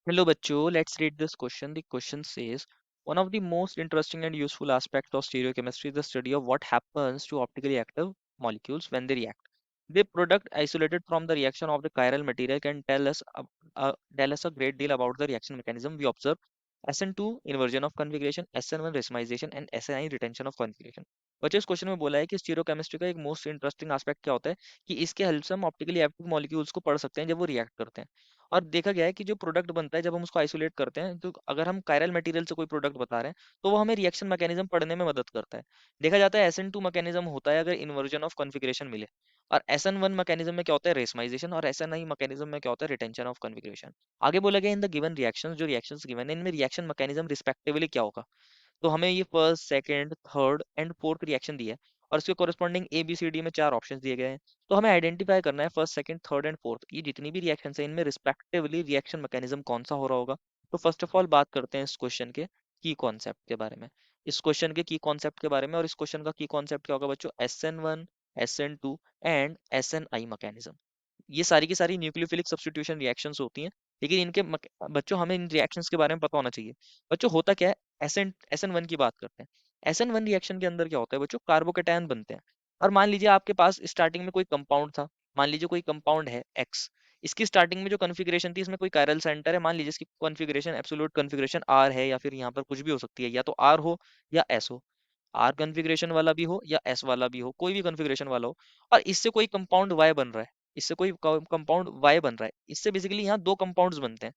Hello bachcho, let's read this question. The question says, one of the most interesting and useful aspects of stereochemistry is the study of what happens to optically active molecules when they react. The product isolated from the reaction of the chiral material can tell us a great deal about the reaction mechanism we observe. SN2 inversion of configuration, SN1 racemization and SNI retention of configuration. बच्चों इस question में बोला है कि stereochemistry का एक most interesting aspect क्या होता है कि इसके हेल्प से हम ऑप्टिकली एक्टिव मॉलिक्यूल्स को पढ़ सकते हैं जब वो रिएक्ट करते हैं। और देखा गया है कि जो प्रोडक्ट बनता है जब हम उसको आइसोलेट करते हैं तो अगर हम कायरल मटेरियल से कोई प्रोडक्ट बता रहे हैं तो वो हमें रिएक्शन मैकेनिज्म पढ़ने में मदद करता है। देखा जाता है SN2 मैकेनिज्म होता है अगर इन्वर्जन ऑफ कॉन्फ़िगरेशन मिले, और SN1 मैकेनिज्म में क्या होता है रेसमाइजेशन, और SNI मैकेनिज्म में क्या होता है रिटेंशन ऑफ कॉन्फ़िगरेशन। आगे बोला गया इन द गिवन रिएक्शंस, जो रिएक्शंस गिवन है इनमें रिएक्शन मैकेनिज्म रिस्पेक्टिवली क्या होगा। तो हमें ये first second third and fourth reaction दिया है और इसके कोरिस्पॉन्डिंग ABCD में 4 ऑप्शंस दिए गए हैं। तो हमें आइडेंटिफाई करना है first second third and fourth, ये जितनी भी रिएक्शन है इनमें रिस्पेक्टिवली रिएक्शन मैकेनिज्म कौन सा हो रहा होगा। तो फर्स्ट ऑफ ऑल बात करते हैं इस क्वेश्चन के की कॉन्सेप्ट के बारे में। इस क्वेश्चन के की कॉन्सेप्ट के बारे में, और इस क्वेश्चन का की कॉन्सेप्ट क्या होगा बच्चों, SN1, SN2 and SNI mechanism. ये सारी की सारी न्यूक्लियोफिलिक सब्स्टिट्यूशन रिएक्शंस होती हैं, लेकिन बच्चों हमें इन रिएक्शंस के बारे में पता होना चाहिए। बच्चों होता क्या है, SN1 की बात करते हैं। SN1 रिएक्शन के अंदर क्या होता है बच्चों, कार्बोकेटायन बनते हैं। और मान लीजिए आपके पास स्टार्टिंग में कोई कंपाउंड था, मान लीजिए कोई कंपाउंड है X। इसकी स्टार्टिंग में जो कॉन्फ़िगरेशन थी इसमें कोई कायरल सेंटर है, मान लीजिए इसकी कॉन्फ़िगरेशन एब्सोल्यूट कॉन्फ़िगरेशन R है, या फिर यहाँ पर कुछ भी हो सकती है, या तो R हो या S हो। आर कॉन्फ़िगरेशन वाला भी हो या एस वाला भी हो, कोई भी कॉन्फ़िगरेशन वाला हो, और इससे कोई कंपाउंड वाई बन रहा है, इससे कोई कंपाउंड वाई बन रहा है, इससे बेसिकली यहाँ दो कंपाउंड्स बनते हैं।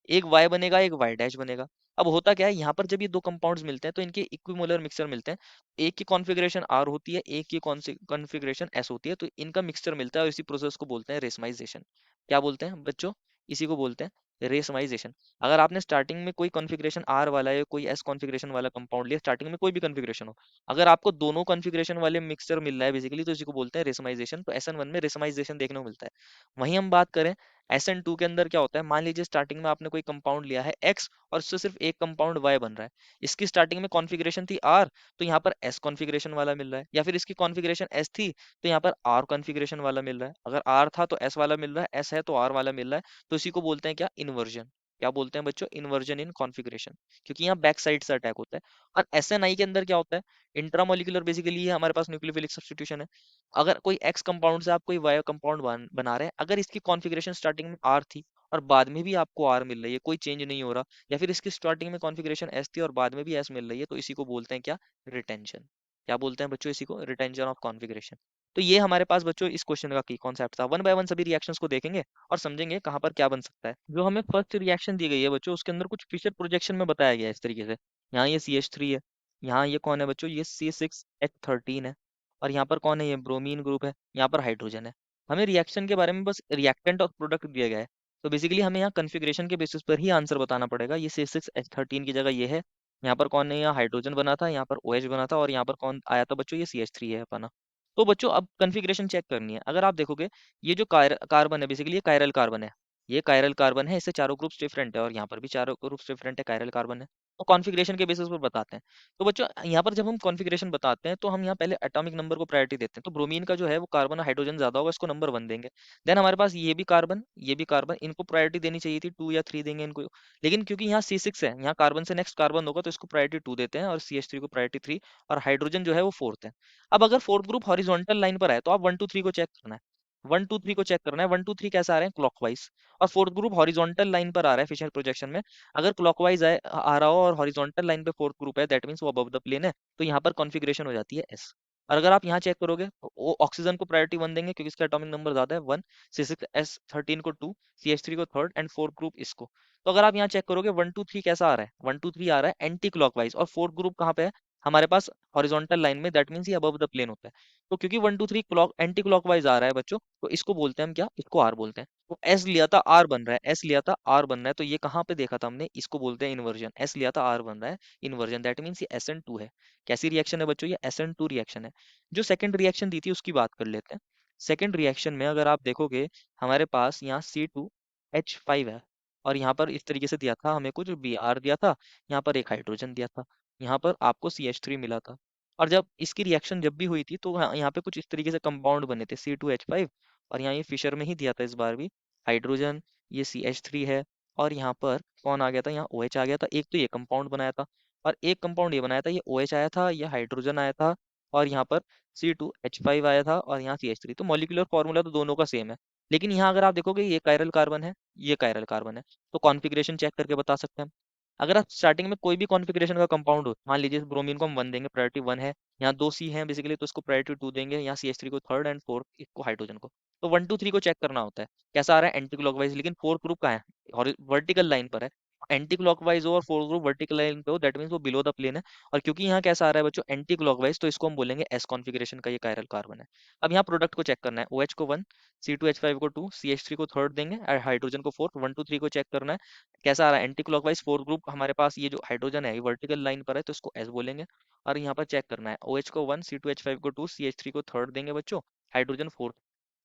एक वाई बनेगा, एक वाई डैश बनेगा। अब होता क्या है यहाँ पर, जब ये दो कंपाउंड्स मिलते हैं तो इनके इक्विमोलर मिक्सचर मिलते हैं। एक की कॉन्फ़िगरेशन आर होती है, एक की कॉन्फ़िगरेशन एस होती है, तो इनका मिक्सचर मिलता है और इसी प्रोसेस को बोलते हैं रेसमाइजेशन। क्या बोलते हैं बच्चों, इसी को बोलते हैं रेसमाइजेशन। अगर आपने स्टार्टिंग में कोई कॉन्फ़िगरेशन आर वाला या कोई एस कॉन्फ़िगरेशन वाला कंपाउंड लिया, स्टार्टिंग में कोई भी कॉन्फ़िगरेशन हो, अगर आपको दोनों कॉन्फ़िगरेशन वाले मिक्सचर मिल रहा है बेसिकली, तो इसी को बोलते हैं रेसमाइजेशन। तो SN1 में रेसमाइजेशन देखने को मिलता है। वहीं हम बात करें SN2 के अंदर क्या होता है, मान लीजिए स्टार्टिंग में आपने कोई कंपाउंड लिया है X और उससे सिर्फ एक कंपाउंड Y बन रहा है। इसकी स्टार्टिंग में कॉन्फ़िगरेशन थी R, तो यहाँ पर S कॉन्फ़िगरेशन वाला मिल रहा है, या फिर इसकी कॉन्फ़िगरेशन S थी तो यहाँ पर R कॉन्फ़िगरेशन वाला मिल रहा है। अगर R था तो S वाला मिल रहा है, S है तो R वाला मिल रहा है। तो इसी को बोलते हैं क्या, इन्वर्जन। क्या बोलते हैं बच्चों, इन्वर्जन इन कॉन्फ़िगरेशन, क्योंकि यहाँ बैक साइड से अटैक होता है। और SNI के अंदर क्या होता है, इंट्रामोलिकुलर बेसिकली ये हमारे पास न्यूक्लियोफिलिक सब्स्टिट्यूशन है। अगर कोई एक्स कंपाउंड से आप कोई वाई कंपाउंड बना रहे हैं, अगर इसकी कॉन्फ़िगरेशन स्टार्टिंग में आर थी और बाद में भी आपको आर मिल रही है, कोई चेंज नहीं हो रहा, या फिर इसकी स्टार्टिंग में कॉन्फ़िगरेशन एस थी और बाद में भी एस मिल रही है, तो इसी को बोलते हैं क्या, रिटेंशन। क्या बोलते हैं बच्चों, इसी को रिटेंशन ऑफ कॉन्फ़िगरेशन। तो ये हमारे पास बच्चों इस क्वेश्चन का की कॉन्सेप्ट था। वन बाय वन सभी रिएक्शंस को देखेंगे और समझेंगे कहाँ पर क्या बन सकता है। जो हमें फर्स्ट रिएक्शन दी गई है बच्चों, उसके अंदर कुछ फीचर प्रोजेक्शन में बताया गया है इस तरीके से। यहाँ ये CH3 है, यहाँ ये कौन है बच्चों, ये C6H13 है, और यहाँ पर कौन है, ये ब्रोमीन ग्रुप है, यहाँ पर हाइड्रोजन है। हमें रिएक्शन के बारे में बस रिएक्टेंट और प्रोडक्ट दिया गया है, तो बेसिकली हमें यहाँ कन्फिग्रेशन के बेसिस पर ही आंसर बताना पड़ेगा। ये C6H13 की जगह ये है, यहाँ पर कौन है, यहाँ हाइड्रोजन बना था, यहाँ पर OH बना था, और यहाँ पर कौन आया था बच्चों, ये CH3 है अपना। तो बच्चों अब कन्फिग्रेशन चेक करनी है। अगर आप देखोगे ये जो कार्बन है बेसिकली ये कायरल कार्बन है, ये कायरल कार्बन है, इससे चारों ग्रुप्स डिफरेंट है, और यहाँ पर भी चारों ग्रुप्स डिफरेंट है, कायरल कार्बन है। तो कॉन्फ़िगरेशन के बेसिस पर बताते हैं। तो बच्चों यहाँ पर जब हम कॉन्फ़िगरेशन बताते हैं तो हम यहाँ पहले एटॉमिक नंबर को प्रायोरिटी देते हैं। तो ब्रोमीन का जो है वो कार्बन हाइड्रोजन ज़्यादा होगा, इसको नंबर 1 देंगे। देन हमारे पास ये भी कार्बन, ये भी कार्बन, इनको प्रायोरिटी देनी चाहिए थी 2 या 3 देंगे इनको। लेकिन क्योंकि यहाँ C6 है, यहाँ कार्बन से नेक्स्ट कार्बन होगा, तो इसको प्रायोरिटी 2 देते हैं और CH3 को प्रायोरिटी 3, और हाइड्रोजन जो है वो 4th है। अब अगर फोर्थ ग्रुप हॉरिजॉन्टल लाइन पर है तो आप 1 2 3 को चेक करना है। 1 2 3 को चेक करना है, 1 2 3 कैसे आ रहे हैं, क्लॉकवाइज। और फोर्थ ग्रुप हॉरिजॉन्टल लाइन पर आ रहा है फिशर प्रोजेक्शन में। अगर क्लॉकवाइज आ रहा हो और हॉरिजॉन्टल लाइन पे फोर्थ ग्रुप है, दैट मींस वो अबव द प्लेन है, तो यहाँ पर कॉन्फ़िगरेशन हो जाती है एस। और अगर आप यहाँ चेक करोगे तो वो ऑक्सीजन को प्रायोरिटी 1 देंगे क्योंकि इसका एटॉमिक नंबर ज्यादा है 1, C6H13 को 2, CH3 को थर्ड एंड फोर्थ ग्रुप इसको। तो अगर आप यहाँ चेक करोगे 1 2 3 कैसा आ रहा है, 1 2 3 आ रहा है एंटी क्लॉकवाइज, और फोर्थ ग्रुप कहाँ पे है हमारे पास, हॉरिजॉन्टल लाइन में, दैट मींस ये अबव द प्लेन होता है। तो क्योंकि 1 2 3 क्लॉक एंटी क्लॉकवाइज आ रहा है बच्चों, तो इसको बोलते हैं हम क्या, इसको आर बोलते हैं। तो एस लिया था आर बन रहा है, एस लिया था आर बन रहा है, तो ये कहाँ पे देखा था हमने, इसको बोलते हैं इन्वर्जन। एस लिया था आर बन रहा है, इन्वर्जन, दैट मींस ये SN2 है। कैसी रिएक्शन है बच्चों, ये SN2 रिएक्शन है। जो सेकंड रिएक्शन दी थी उसकी बात कर लेते हैं। सेकंड रिएक्शन में अगर आप देखोगे हमारे पास यहाँ C2H5 है, और यहाँ पर इस तरीके से दिया था हमें, कुछ Br दिया था, यहाँ पर एक हाइड्रोजन दिया था, यहाँ पर आपको CH3 मिला था। और जब इसकी रिएक्शन जब भी हुई थी तो यहाँ पे कुछ इस तरीके से कंपाउंड बने थे C2H5, और यहाँ ये फिशर में ही दिया था इस बार भी, हाइड्रोजन, ये CH3 है, और यहाँ पर कौन आ गया था, यहाँ OH आ गया था। एक तो ये कंपाउंड बनाया था और एक कंपाउंड ये बनाया था, ये OH आया था, ये हाइड्रोजन आया था और यहाँ पर C2H5 आया था और यहाँ CH3। तो मॉलिक्यूलर फॉर्मूला तो दोनों का सेम है, लेकिन यहाँ अगर आप देखोगे ये कायरल कार्बन है, ये कायरल कार्बन है, तो कॉन्फ़िगरेशन चेक करके बता सकते हैं हम। अगर आप स्टार्टिंग में कोई भी कॉन्फ़िगरेशन का कंपाउंड हो, मान लीजिए ब्रोमीन को हम 1 देंगे, प्रायोरिटी 1 है, यहाँ 2 C हैं बेसिकली, तो इसको प्रायोरिटी 2 देंगे, यहाँ CH3 को थर्ड एंड फोर्थ इसको हाइड्रोजन को। तो 1 2 3 को चेक करना होता है, कैसा आ रहा है एंटी क्लॉकवाइज, लेकिन फोर्थ ग्रुप कहाँ है, वर्टिकल लाइन पर है। एंटी क्लॉकवाइज हो और फोर्थ ग्रुप वर्टिकल लाइन पे हो, दैट मीन्स वो बिलो द प्लेन है। और क्योंकि यहाँ कैसा आ रहा है बच्चों एंटी क्लॉकवाइज, तो इसको हम बोलेंगे एस कॉन्फ़िगरेशन का ये कायरल कार्बन है। अब यहाँ प्रोडक्ट को चेक करना है, OH को 1, C2H5 को 2, CH3 को थर्ड देंगे और हाइड्रोजन को फोर्थ। 1 2 3 को चेक करना है, कैसा आ रहा है एंटी क्लॉकवाइज, फोर्थ ग्रुप हमारे पास ये जो हाइड्रोजन है ये वर्टिकल लाइन पर है, तो इसको एस बोलेंगे। और यहाँ पर चेक करना है, OH को 1, C2H5 को 2, CH3 को थर्ड देंगे बच्चों, हाइड्रोजन फोर्थ।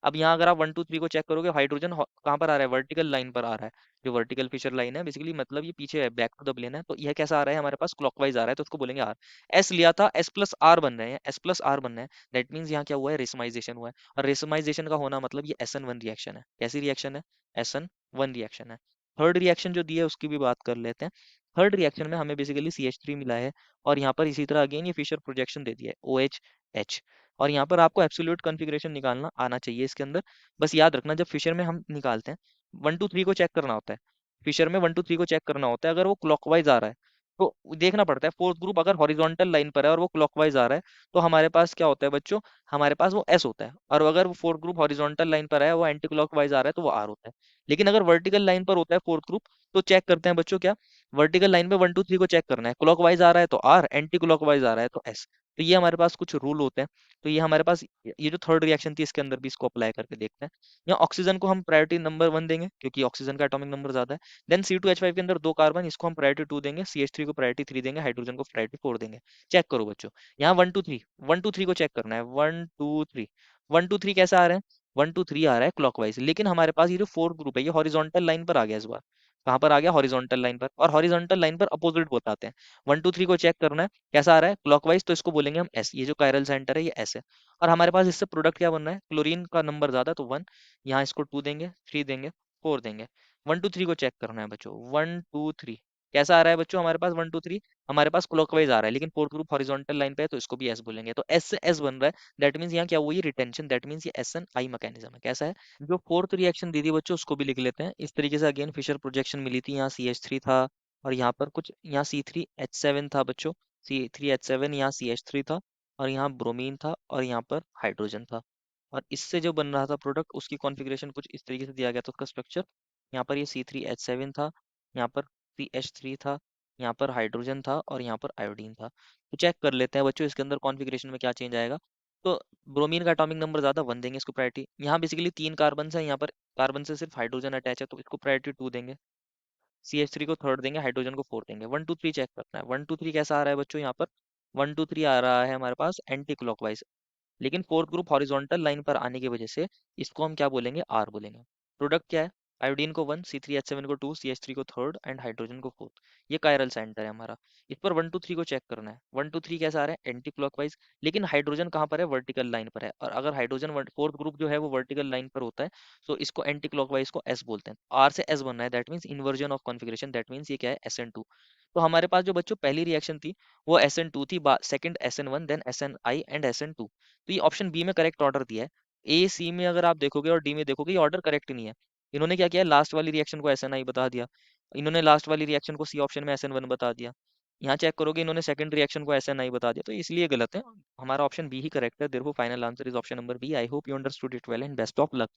अब यहाँ अगर आप 1 2 3 को चेक करोगे, हाइड्रोजन कहाँ पर आ रहा है, वर्टिकल लाइन पर आ रहा है, जो वर्टिकल फिशर लाइन है बेसिकली, मतलब ये पीछे है, बैक टू द प्लेन है। तो यह कैसा आ रहा है हमारे पास, क्लॉकवाइज आ रहा है, तो उसको बोलेंगे आर। एस लिया था, एस प्लस आर बन रहे हैं, एस प्लस आर बन रहे हैं, दैट मीन्स यहाँ क्या हुआ है, रेसमाइजेशन हुआ है। और रेसमाइजेशन का होना मतलब ये SN1 रिएक्शन है। कैसी रिएक्शन है, SN1 रिएक्शन है। थर्ड रिएक्शन जो दी है उसकी भी बात कर लेते हैं। थर्ड रिएक्शन में हमें बेसिकली CH3 मिला है और यहाँ पर इसी तरह अगेन ये फिशर प्रोजेक्शन दे दिया है, OH H। और यहाँ पर आपको एब्सोल्यूट कॉन्फ़िगरेशन निकालना आना चाहिए इसके अंदर। बस याद रखना, जब फिशर में हम निकालते हैं 1 2 3 को चेक करना होता है, फिशर में 1 2 3 को चेक करना होता है। अगर वो क्लॉकवाइज आ रहा है तो देखना पड़ता है, फोर्थ ग्रुप अगर हॉरिजॉन्टल लाइन पर है और वो क्लॉकवाइज आ रहा है, तो हमारे पास क्या होता है बच्चों, हमारे पास वो एस होता है। और अगर वो फोर्थ ग्रुप हॉरिजॉन्टल लाइन पर है, वो एंटी क्लॉकवाइज आ रहा है, तो वो आर होता है। लेकिन अगर वर्टिकल लाइन पर होता है फोर्थ ग्रुप, तो चेक करते हैं बच्चों क्या, वर्टिकल लाइन पे 1 2 3 को चेक करना है, क्लॉकवाइज आ रहा है तो आर, एंटी क्लॉकवाइज आ रहा है तो एस। तो ये हमारे पास कुछ रूल होते हैं। तो ये हमारे पास ये जो थर्ड रिएक्शन थी इसके अंदर भी इसको अप्लाई करके देखते हैं। यहाँ ऑक्सीजन को हम प्रायोरिटी नंबर 1 देंगे क्योंकि ऑक्सीजन का एटॉमिक नंबर ज्यादा है। देन C2H5 के अंदर 2 कार्बन, इसको हम प्रायोरिटी 2 देंगे, CH3 को प्रायोरिटी 3 देंगे, हाइड्रोजन को प्रायोरिटी 4 देंगे। चेक करो बच्चों, यहाँ 1 2 3, 1 2 3 को चेक करना है, 1 2 3, 1 2 3 कैसा आ रहा है, 1 2 3 आ रहा है क्लॉकवाइज। लेकिन हमारे पास ये जो फोर्थ ग्रुप है ये हॉरिजॉन्टल लाइन पर आ गया इस बार। कहाँ पर आ गया, हॉरिजॉन्टल लाइन पर। और हॉरिजॉन्टल लाइन पर अपोजिट बताते हैं। 1 2 3 को चेक करना है, कैसा आ रहा है क्लॉकवाइज, तो इसको बोलेंगे हम एस। ये जो कायरल सेंटर है ये एस है। और हमारे पास इससे प्रोडक्ट क्या बन रहा है, क्लोरीन का नंबर ज्यादा तो 1, यहाँ इसको 2 देंगे, 3 देंगे, 4 देंगे। 1 2 3 को चेक करना है बच्चों, 1 2 3 कैसा आ रहा है बच्चों हमारे पास, 1 2 3 हमारे पास क्लॉकवाइज आ रहा है, लेकिन फोर्थ ग्रुप हॉरिजॉन्टल लाइन पे है, तो इसको भी एस बोलेंगे। तो एस से एस बन रहा है, दैट मीन्स यहाँ क्या हुई, रिटेंशन, दैट मीन्स ये SN I मैकेनिज्म है। कैसा है, जो फोर्थ रिएक्शन दी थी बच्चों उसको भी लिख लेते हैं इस तरीके से। अगेन फिशर प्रोजेक्शन मिली थी, यहाँ CH3 था और यहाँ पर कुछ, यहाँ C3H7 था बच्चों, C3H7, यहाँ CH3 था और यहाँ ब्रोमीन था और यहाँ पर हाइड्रोजन था। और इससे जो बन रहा था प्रोडक्ट उसकी कॉन्फ़िगरेशन कुछ इस तरीके से दिया गया था उसका स्ट्रक्चर। यहाँ पर ये C3H7 था, यहाँ पर CH3 था, यहाँ पर हाइड्रोजन था और यहाँ पर आयोडीन था। तो चेक कर लेते हैं बच्चों इसके अंदर कॉन्फ़िगरेशन में क्या चेंज आएगा। तो ब्रोमीन का एटॉमिक नंबर ज़्यादा, 1 देंगे इसको प्रायोरिटी। यहाँ बेसिकली 3 कार्बन है, यहाँ पर कार्बन से सिर्फ हाइड्रोजन अटैच है, तो इसको प्रायोरिटी 2 देंगे। CH3 को थर्ड देंगे, हाइड्रोजन को फोर्थ देंगे। 1 2 3 चेक करना है, 1 2 3 कैसा आ रहा है बच्चों, यहाँ पर 1 2 3 आ रहा है हमारे पास एंटी क्लॉकवाइज। लेकिन फोर्थ ग्रुप हॉरिजॉन्टल लाइन पर आने की वजह से इसको हम क्या बोलेंगे, आर बोलेंगे। प्रोडक्ट क्या है, आयोडीन को 1, C3H7 को 2, CH3 को थर्ड एंड हाइड्रोजन को फोर्थ। ये कायरल सेंटर है हमारा। इस पर 1 2 3 को चेक करना है, 1 2 3 कैसा आ रहा है, एंटी क्लॉकवाइज। लेकिन हाइड्रोजन कहाँ पर है, वर्टिकल लाइन पर है। और अगर हाइड्रोजन फोर्थ ग्रुप जो है वो वर्टिकल लाइन पर होता है, तो इसको एंटी क्लॉकवाइज को एस बोलते हैं। आर से एस बनना है, that means inversion of configuration, that means ये क्या है, SN2। तो हमारे पास जो बच्चों पहली रिएक्शन थी वो SN2 थी, second SN1, then SNI and SN2। तो ये ऑप्शन बी में करेक्ट ऑर्डर दिया है। ए सी में अगर आप देखोगे और डी में देखोगे ये ऑर्डर करेक्ट नहीं है। इन्होंने क्या किया, लास्ट वाली रिएक्शन को SNI बता दिया, इन्होंने लास्ट वाली रिएक्शन को सी ऑप्शन में SN1 बता दिया। यहाँ चेक करोगे इन्होंने सेकंड रिएक्शन को SNI बता दिया, तो इसलिए गलत है। हमारा ऑप्शन बी ही करेक्ट है, therefore final answer is option number B. I hope you understood it well and best of luck.